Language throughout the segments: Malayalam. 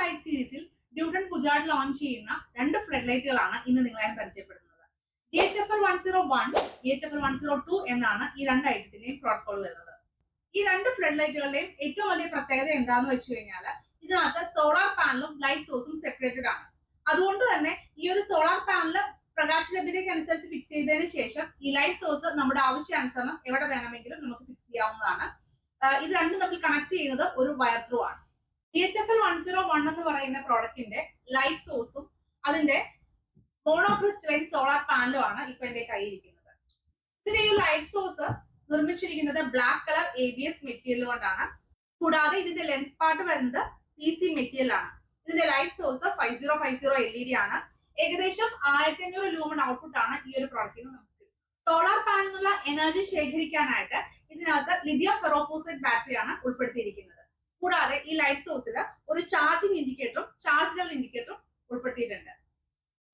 ലൈറ്റ് സീരീസിൽ ഡ്യൂട്ടൺ പുതിയതായിട്ട് ലോഞ്ച് ചെയ്യുന്ന രണ്ട് ഫ്ലഡ് ലൈറ്റുകളാണ് ഇന്ന് നിങ്ങളെ പരിചയപ്പെടുന്നത്. DHFL 101, DHFL 102 എന്നാണ് ഈ രണ്ട് ഐറ്റത്തിന്റെയും പ്രോട്ടോകോൾ വരുന്നത്. ഈ രണ്ട് ഫ്ലഡ് ലൈറ്റുകളുടെയും ഏറ്റവും വലിയ പ്രത്യേകത എന്താണെന്ന് വെച്ച് കഴിഞ്ഞാൽ ഇതിനകത്ത് സോളാർ പാനലും ലൈറ്റ് സോഴ്സും സെപ്പറേറ്റഡ് ആണ്. അതുകൊണ്ട് തന്നെ ഈ ഒരു സോളാർ പാനൽ പ്രകാശ ലഭ്യതയ്ക്ക് അനുസരിച്ച് ഫിക്സ് ചെയ്തതിന് ശേഷം ഈ ലൈറ്റ് സോഴ്സ് നമ്മുടെ ആവശ്യാനുസരണം എവിടെ വേണമെങ്കിലും നമുക്ക് ഫിക്സ് ചെയ്യാവുന്നതാണ്. ഇത് രണ്ടും തമ്മിൽ കണക്ട് ചെയ്യുന്നത് ഒരു വയർ ത്രൂ ആണ്. DHFL 101 എന്ന് പറയുന്ന പ്രോഡക്റ്റിന്റെ ലൈറ്റ് സോഴ്സും അതിന്റെ മോണോക്രിസ്റ്റലൈൻ സോളാർ പാനലും ആണ് ഇപ്പൊ എന്റെ കയ്യിരിക്കുന്നത്. ഇതിന്റെ ഈ ലൈറ്റ് സോഴ്സ് നിർമ്മിച്ചിരിക്കുന്നത് ബ്ലാക്ക് കളർ ABS മെറ്റീരിയൽ കൊണ്ടാണ്. കൂടാതെ ഇതിന്റെ ലെൻസ് പാർട്ട് വരുന്നത് PC മെറ്റീരിയൽ ആണ്. ഇതിന്റെ ലൈറ്റ് സോഴ്സ് 5050 LED ആണ്. ഏകദേശം 1500 ലൂമൺ ഔട്ട്പുട്ട് ആണ് ഈ ഒരു പ്രോഡക്റ്റിന് നമുക്ക്. സോളാർ പാനലിൽ നിന്നുള്ള എനർജി ശേഖരിക്കാനായിട്ട് ഇതിനകത്ത് ലിഥിയം ഫെറോഫോസ്ഫേറ്റ് ബാറ്ററിയാണ് ഉൾപ്പെടുത്തിയിരിക്കുന്നത്. കൂടാതെ ഈ ലൈറ്റ് സോഴ്സിൽ ഒരു ചാർജിങ് ഇൻഡിക്കേറ്ററും ചാർജ് ലെവൽ ഇൻഡിക്കേറ്ററും ഉൾപ്പെടുത്തിയിട്ടുണ്ട്.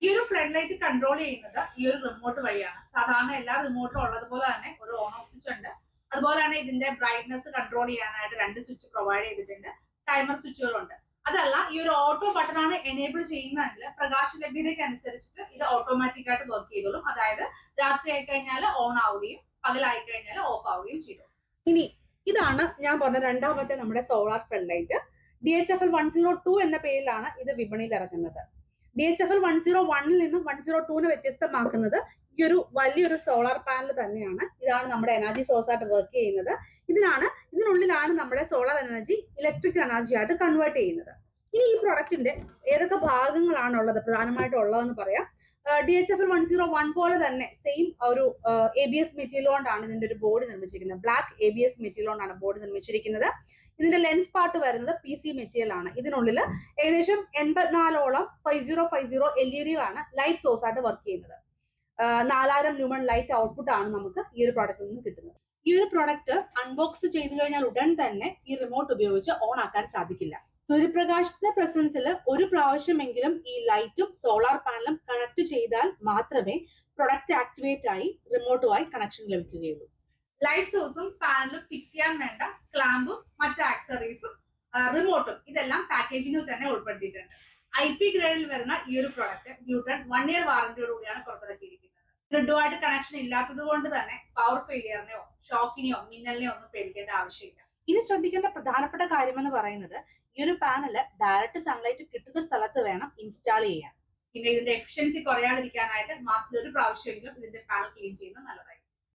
ഈ ഒരു ഫ്ലഡ് ലൈറ്റ് കൺട്രോൾ ചെയ്യുന്നത് ഈ ഒരു റിമോട്ട് വഴിയാണ്. സാധാരണ എല്ലാ റിമോട്ടിലും ഉള്ളതുപോലെ തന്നെ ഒരു ഓൺ ഓഫ് സ്വിച്ച് ഉണ്ട്. അതുപോലെ തന്നെ ഇതിന്റെ ബ്രൈറ്റ്നസ് കൺട്രോൾ ചെയ്യാനായിട്ട് രണ്ട് സ്വിച്ച് പ്രൊവൈഡ് ചെയ്തിട്ടുണ്ട്. ടൈമർ സ്വിച്ചുകളുണ്ട്. അതല്ല, ഈ ഒരു ഓട്ടോ ബട്ടൺ ആണ് എനേബിൾ ചെയ്യുന്നതെങ്കിൽ പ്രകാശ ലഭ്യതയ്ക്ക് അനുസരിച്ചിട്ട് ഇത് ഓട്ടോമാറ്റിക് ആയിട്ട് വർക്ക് ചെയ്തോളും. അതായത് രാത്രി ആയിക്കഴിഞ്ഞാൽ ഓൺ ആവുകയും പകലായി കഴിഞ്ഞാൽ ഓഫ് ആവുകയും ചെയ്തു. ഇനി ഇതാണ് ഞാൻ പറഞ്ഞ രണ്ടാമത്തെ നമ്മുടെ സോളാർ ഫ്ലഡ് ലൈറ്റ്. DHFL 102 എന്ന പേരിലാണ് ഇത് വിപണിയിൽ ഇറങ്ങുന്നത്. DHFL 101 നിന്നും 102 വ്യത്യസ്തമാക്കുന്നത് ഈ ഒരു വലിയൊരു സോളാർ പാനൽ തന്നെയാണ്. ഇതാണ് നമ്മുടെ എനർജി സോഴ്സ് ആയിട്ട് വർക്ക് ചെയ്യുന്നത്. ഇതിനുള്ളിലാണ് നമ്മുടെ സോളാർ എനർജി ഇലക്ട്രിക് എനർജി ആയിട്ട് കൺവേർട്ട് ചെയ്യുന്നത്. ഇനി ഈ പ്രൊഡക്റ്റിന്റെ ഏതൊക്കെ ഭാഗങ്ങളാണ് ഉള്ളത്, പ്രധാനമായിട്ടും ഉള്ളതെന്ന് പറയാം. DHFL 101 പോലെ തന്നെ സെയിം ഒരു ABS മെറ്റീരിയൽ കൊണ്ടാണ് ഇതിന്റെ ഒരു ബോഡി നിർമ്മിച്ചിരിക്കുന്നത്. ബ്ലാക്ക് ABS മെറ്റീരിയൽ കൊണ്ടാണ് ബോഡി നിർമ്മിച്ചിരിക്കുന്നത്. ഇതിന്റെ ലെൻസ് പാർട്ട് വരുന്നത് PC മെറ്റീരിയൽ ആണ്. ഇതിനുള്ളിൽ ഏകദേശം 84ഓളം 5050 LED-കളാണ് ലൈറ്റ് സോഴ്സ് ആയിട്ട് വർക്ക് ചെയ്യുന്നത്. 4000 ലൂമൺ ലൈറ്റ് ഔട്ട്പുട്ട് ആണ് നമുക്ക് ഈ ഒരു പ്രോഡക്റ്റിൽ നിന്ന് കിട്ടുന്നത്. ഈ ഒരു പ്രോഡക്റ്റ് അൺബോക്സ് ചെയ്തു കഴിഞ്ഞാൽ ഉടൻ തന്നെ ഈ റിമോട്ട് ഉപയോഗിച്ച് ഓൺ ആക്കാൻ സാധിക്കില്ല. സൂര്യപ്രകാശത്തിന്റെ പ്രസൻസിൽ ഒരു പ്രാവശ്യമെങ്കിലും ഈ ലൈറ്റും സോളാർ പാനലും കണക്ട് ചെയ്താൽ മാത്രമേ പ്രൊഡക്റ്റ് ആക്ടിവേറ്റ് ആയി റിമോട്ടുമായി കണക്ഷൻ ലഭിക്കുകയുള്ളൂ. ലൈറ്റ് സോഴ്സും പാനലും ഫിക്സ് ചെയ്യാൻ വേണ്ട ക്ലാമ്പും മറ്റ് ആക്സറീസും റിമോട്ടും ഇതെല്ലാം പാക്കേജിങ്ങിൽ തന്നെ ഉൾപ്പെടുത്തിയിട്ടുണ്ട്. IP ഗ്രേഡിൽ വരുന്ന ഈ ഒരു പ്രോഡക്റ്റ് ഡ്യൂട്ടൺ 1 ഇയർ വാറന്റിയോടുകൂടിയാണ് പുറത്തിറക്കിയിരിക്കുന്നത്. ഗ്രിഡുമായിട്ട് കണക്ഷൻ ഇല്ലാത്തത് കൊണ്ട് തന്നെ പവർ ഫെയിലിയറിനെയോ ഷോക്കിനെയോ മിന്നലിനെയോ ഒന്നും പേടിക്കേണ്ട ആവശ്യമില്ല. ഇനി ശ്രദ്ധിക്കേണ്ട പ്രധാനപ്പെട്ട കാര്യമെന്ന് പറയുന്നത് ഈ ഒരു പാനല് ഡയറക്റ്റ് സൺലൈറ്റ് കിട്ടുന്ന സ്ഥലത്ത് വേണം ഇൻസ്റ്റാൾ ചെയ്യാൻ. പിന്നെ ഇതിന്റെ എഫിഷ്യൻസി കുറയാതിരിക്കാനായിട്ട് മാസത്തിൽ ഒരു പ്രാവശ്യമെങ്കിലും ഇതിന്റെ പാനൽ ക്ലീൻ ചെയ്യുന്നത് നല്ലതായിരിക്കും.